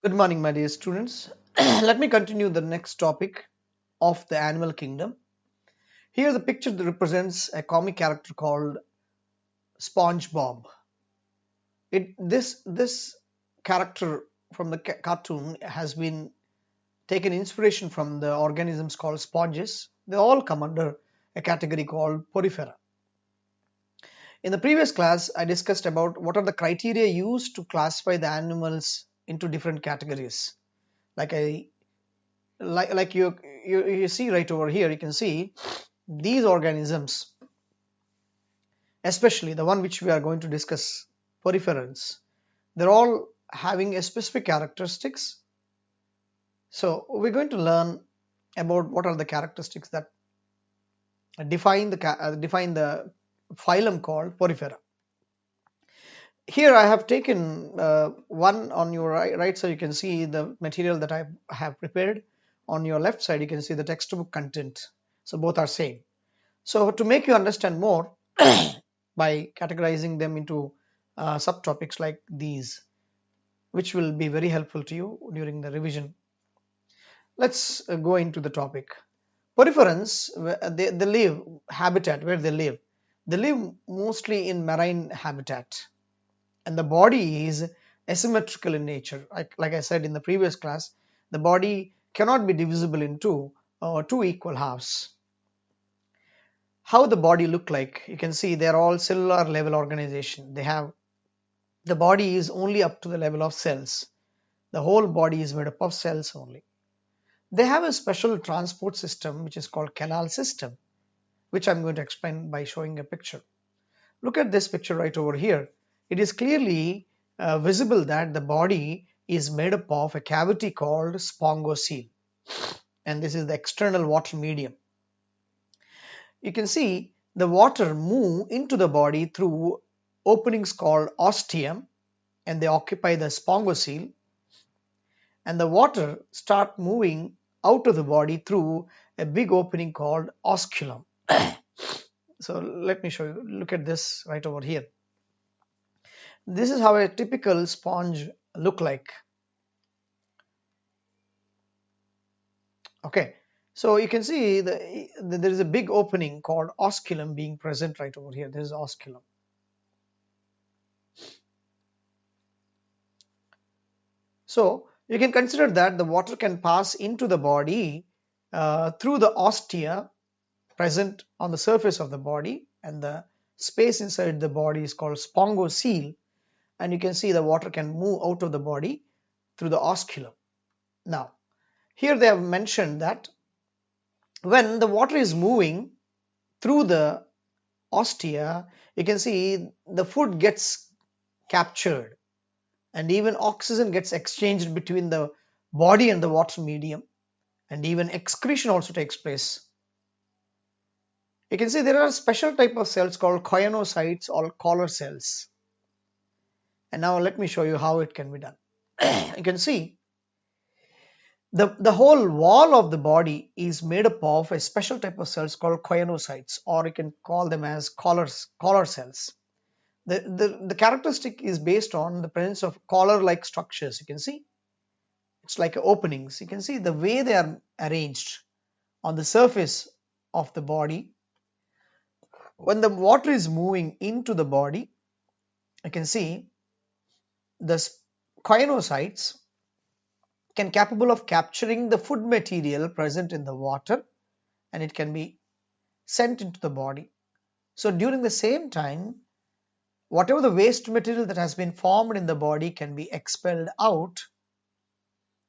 Good morning, my dear students. Let me continue the next topic of the animal kingdom. Here, the picture that represents a comic character called SpongeBob. This character from the cartoon has been taken inspiration from the organisms called sponges. They all come under a category called Porifera. In the previous class, I discussed about what are the criteria used to classify the animals into different categories. Like I like you see right over here, you can see these organisms, especially the one which we are going to discuss, poriferans, they're all having a specific characteristics. So we're going to learn about what are the characteristics that define the phylum called Porifera. Here I have taken one on your right side. You can see the material that I have prepared. On your left side you can see the textbook content, so both are same. So to make you understand more by categorizing them into subtopics like these, which will be very helpful to you during the revision. Let's go into the topic. Poriferans, they live habitat where they live. They live mostly in marine habitat, and the body is asymmetrical in nature. Like I said in the previous class, the body cannot be divisible into two equal halves. How the body look like, you can see they're all cellular level organization. They have, the body is only up to the level of cells. The whole body is made up of cells only. They have a special transport system which is called canal system, which I'm going to explain by showing a picture. Look at this picture right over here. It is clearly visible that the body is made up of a cavity called spongocoel, and this is the external water medium. You can see the water move into the body through openings called ostium, and they occupy the spongocoel, and the water start moving out of the body through a big opening called osculum. So let me show you. Look at this right over here. This is how a typical sponge look like. Okay, so you can see there is a big opening called osculum being present right over here. This is osculum. So you can consider that the water can pass into the body through the ostia present on the surface of the body, and the space inside the body is called spongocoel, and you can see the water can move out of the body through the osculum. Now here they have mentioned that when the water is moving through the ostia, you can see the food gets captured, and even oxygen gets exchanged between the body and the water medium, and even excretion also takes place. You can see there are special type of cells called choanocytes or collar cells. And now let me show you how it can be done. You can see the whole wall of the body is made up of a special type of cells called choanocytes, or you can call them as collar cells. The characteristic is based on the presence of collar-like structures. You can see it's like openings. You can see the way they are arranged on the surface of the body. When the water is moving into the body, you can see the choanocytes can capable of capturing the food material present in the water, and it can be sent into the body. So during the same time, whatever the waste material that has been formed in the body can be expelled out,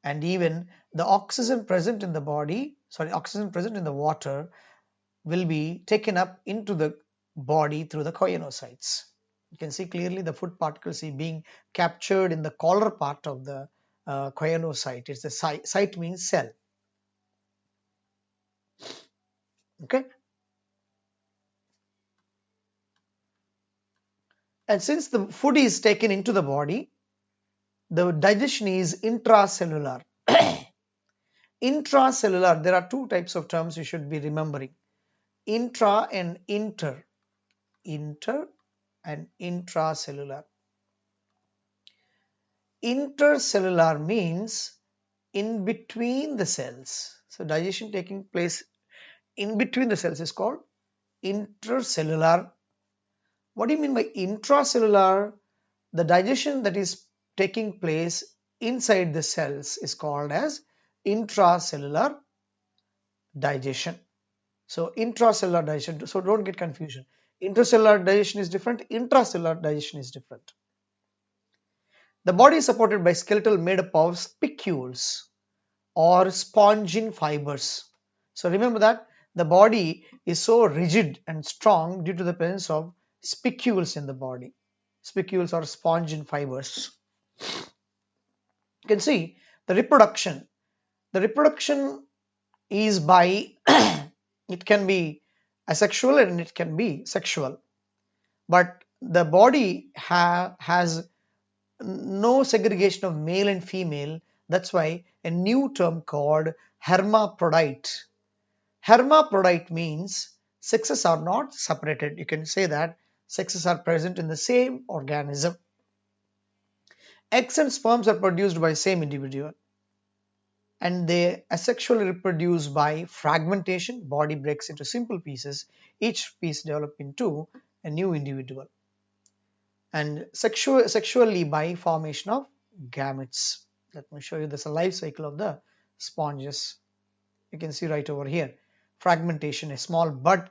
and even the oxygen present in the body, oxygen present in the water will be taken up into the body through the choanocytes. You can see clearly the food particles being captured in the collar part of the choanocyte. It's the site means cell. Okay, and since the food is taken into the body, the digestion is intracellular. Intracellular, there are two types of terms you should be remembering: intra and inter. Inter and intracellular. Intercellular means in between the cells. So digestion taking place in between the cells is called intercellular. What do you mean by intracellular? The digestion that is taking place inside the cells is called as intracellular digestion. So intracellular digestion, so don't get confusion. Intercellular digestion is different, intracellular digestion is different. The body is supported by skeletal made up of spicules or spongin fibers. So remember that the body is so rigid and strong due to the presence of spicules in the body. Spicules or spongin fibers. You can see the reproduction. The reproduction is by it can be asexual and it can be sexual, but the body has no segregation of male and female. That's why a new term called hermaphrodite. Hermaphrodite means sexes are not separated. You can say that sexes are present in the same organism. Eggs and sperms are produced by same individual, and they asexually reproduce by fragmentation. Body breaks into simple pieces, each piece develop into a new individual, and sexually by formation of gametes. Let me show you this life cycle of the sponges. You can see right over here, fragmentation. A small bud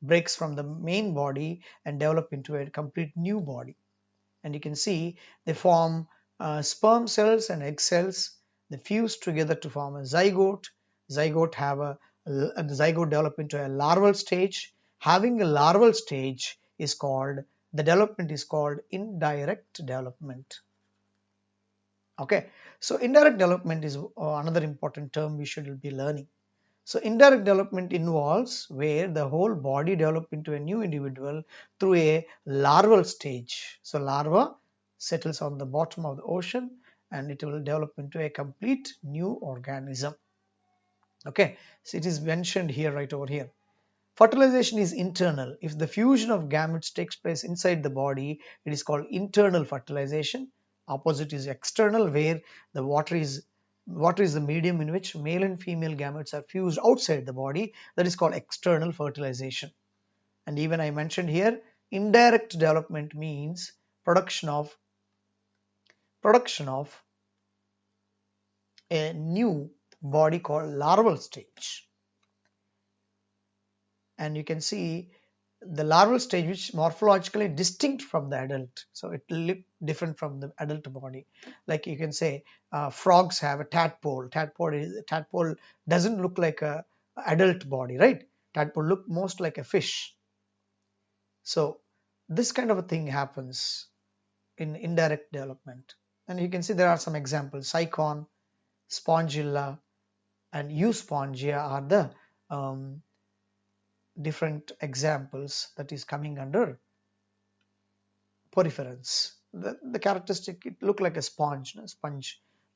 breaks from the main body and develop into a complete new body, and you can see they form sperm cells and egg cells. They fuse together to form a zygote. The zygote develop into a larval stage. Having a larval stage is called, the development is called indirect development. Okay, so indirect development is another important term we should be learning. So indirect development involves where the whole body develop into a new individual through a larval stage. So larva settles on the bottom of the ocean and it will develop into a complete new organism. Okay, so it is mentioned here, right over here. Fertilization is internal. If the fusion of gametes takes place inside the body, it is called internal fertilization. Opposite is external, where the water is the medium in which male and female gametes are fused outside the body. That is called external fertilization. And even I mentioned here, indirect development means production of a new body called larval stage. And you can see the larval stage which morphologically distinct from the adult, so it will look different from the adult body. Like you can say frogs have a tadpole doesn't look like a adult body, right? Tadpole look most like a fish. So this kind of a thing happens in indirect development, and you can see there are some examples. Cycon, Spongilla and Euspongia are the different examples that is coming under poriferans. The characteristic, it look like a sponge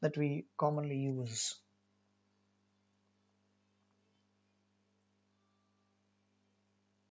that we commonly use.